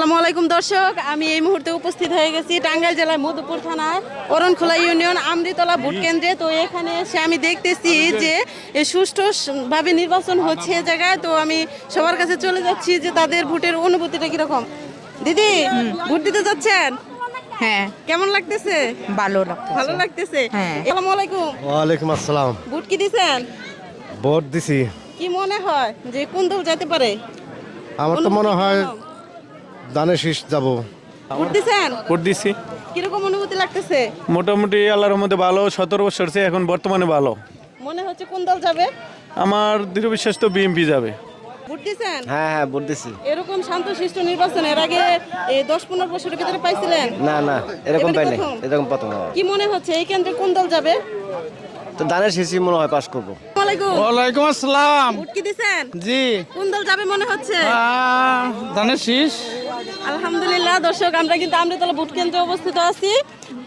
আসসালামু আলাইকুম দর্শক, আমি এই মুহূর্তে উপস্থিত হয়ে গেছি টাঙ্গাইল জেলার মধুপুর থানার অরণখোলা ইউনিয়ন আমৃতলা ভোট কেন্দ্রে। তো এখানে এসে আমি দেখতেছি যে সুষ্ঠুভাবে নির্বাচন হচ্ছে এ জায়গায়। তো আমি সবার কাছে চলে যাচ্ছি যে তাদের ভোটের অনুভূতিটা কিরকম। দিদি, ভোট দিতে যাচ্ছেন? হ্যাঁ, কেমন লাগতেছে? ভালো লাগতেছে। হ্যাঁ। আসসালামু আলাইকুম। ওয়ালাইকুম আসসালাম। ভোট কি দিছেন? ভোট দিছি। কি মনে হয় যে কোন দল যেতে পারে? আমার তো মনে হয় দানের শীষ যাব। ভোট দিছেন? ভোট দিছি, কিরকম অনুভূতি লাগতেছে? মোটামুটি আল্লাহর রহমতে ভালো। 17 বছর সে এখন বর্তমানে ভালো। মনে হচ্ছে কোন দল যাবে? আমার দৃঢ় বিশ্বাস তো বিএমপি যাবে। ভোট দিছেন? হ্যাঁ, ভোট দিছি। এরকম শান্তশিষ্ট নির্বাচন এর আগে 10-15 বছরের ভিতরে পাইছিলেন? না, এরকম এবারে পাই নাই। প্রথম? এরকম প্রথম। কি মনে হচ্ছে এই কেন্দ্রে কোন দল যাবে? তো দানের শীষই মনে হয় পাস করবো। আসসালামু আলাইকুম। ওয়ালাইকুম আসসালাম। ভোট কি দিছেন? জি, কোন দল যাবে মনে হচ্ছে? ধানের শীষ। আলহামদুলিল্লাহ দর্শক, আমরা কিন্তু আমৃতলা ভোট কেন্দ্রে অবস্থিত আছি।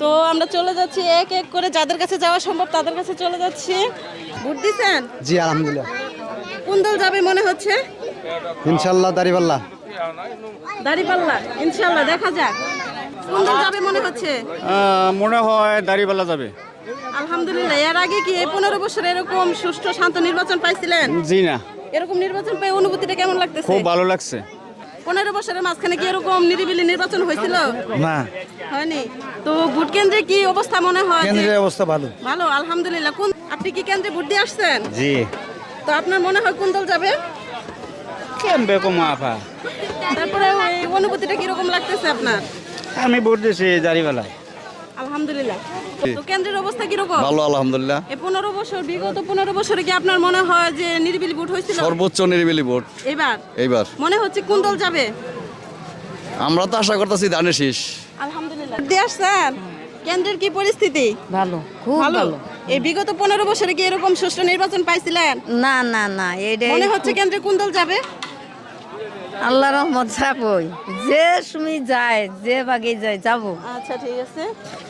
তো আমরা চলে যাচ্ছি এক এক করে, যাদের কাছে যাওয়া সম্ভব তাদের কাছে চলে যাচ্ছি। ভোট দিছেন? জি, আলহামদুলিল্লাহ। কোন দল যাবে মনে হচ্ছে? ইনশাল্লাহ দাড়িপাল্লা। দাঁড়িপাল্লা, ইনশাআল্লাহ দেখা যাক। কোন দল যাবে মনে হচ্ছে? মনে হয় দাড়িপাল্লা যাবে। আলহামদুলিল্লাহ। এর আগে কি এই 15 বছর এরকম সুষ্ঠু শান্ত নির্বাচন পাইছিলেন? জি না, এরকম নির্বাচন পেয়ে অনুভূতিটা কেমন লাগতেছে? খুব ভালো লাগছে। 15 বছরের মাঝখানে কি এরকম নিরিবিলি নির্বাচন হয়েছিল? না, হয়নি। তো ভোট কেন্দ্রে কি অবস্থা মনে হয়? কেন্দ্রের অবস্থা ভালো। ভালো, আলহামদুলিল্লাহ। কোন আপনি কি কেন্দ্রে ভোট দিয়ে আসছেন? জি। তো আপনার মনে হয় কোন দল যাবে? বেকম আফা। তারপরে এই অনুভূতিটা কিরকম লাগতেছে আপনার? আমি ভোট দিয়েছি দাড়িপাল্লায়। আলহামদুলিল্লাহ। তো কেন্দ্রের অবস্থা কিরকম? ভালো আলহামদুলিল্লাহ। এই 15 বছর, বিগত 15 বছরে কি আপনার মনে হয় যে নিরিবিলি ভোট হয়েছিল? সর্বোচ্চ নিরিবিলি ভোট এবার এইবার। মনে হচ্ছে কোন দল যাবে? আমরা তো আশা করতেছি ধানের শীষ। আলহামদুলিল্লাহ। দিয়ে আসছেন? কেন্দ্রের কি পরিস্থিতি? ভালো, খুব ভালো। ভালো। এই বিগত 15 বছরে কি এরকম সুষ্ঠু নির্বাচন পাইছিলেন? না না না, এইটাই মনে হচ্ছে কেন্দ্রে কোন দল যাবে? আল্লাহ রহমত যাবই, যে সময় যায়, যে ভাগে যায় যাবো। আচ্ছা ঠিক আছে।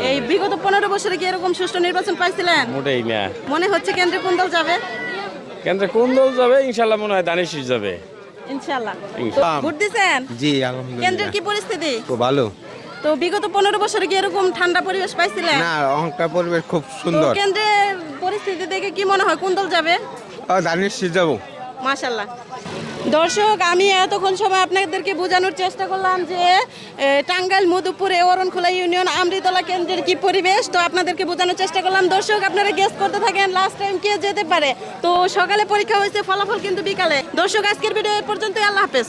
এই বিগত 15 বছরে কি এরকম সুষ্ঠু নির্বাচন পাইছিলেন? মোটেই না। মনে হচ্ছে কেন্দ্রে কোন দল যাবে? কেন্দ্রে কোন দল যাবে? ইনশাল্লাহ মনে হয় ধানের শীষ যাবে। ইনশাআল্লাহ। তো ভোট দিছেন? জি, আলহামদুলিল্লাহ। কেন্দ্রের কি পরিস্থিতি? খুব ভালো। তো বিগত 15 বছরে কি এরকম ঠান্ডা পরিবেশ পাইছিলেন? না, অহংকার পরিবেশ খুব তো সুন্দর। কেন্দ্রের পরিস্থিতি দেখে কি মনে হয় কোন দল যাবে? দানের শীষ যাব। মাশাআল্লাহ। দর্শক, আমি এতক্ষণ সময় আপনাদেরকে বোঝানোর চেষ্টা করলাম যে টাঙ্গাইল মধুপুরে অরণখোলা ইউনিয়ন আমৃতলা কেন্দ্রের কি পরিবেশ। তো আপনাদেরকে বোঝানোর চেষ্টা করলাম। দর্শক, আপনারা গেস করতে থাকেন লাস্ট টাইম কে যেতে পারে। তো সকালে পরীক্ষা হয়েছে, ফলাফল কিন্তু বিকালে। দর্শক, আজকের ভিডিও এই পর্যন্তই। আল্লাহ হাফেজ।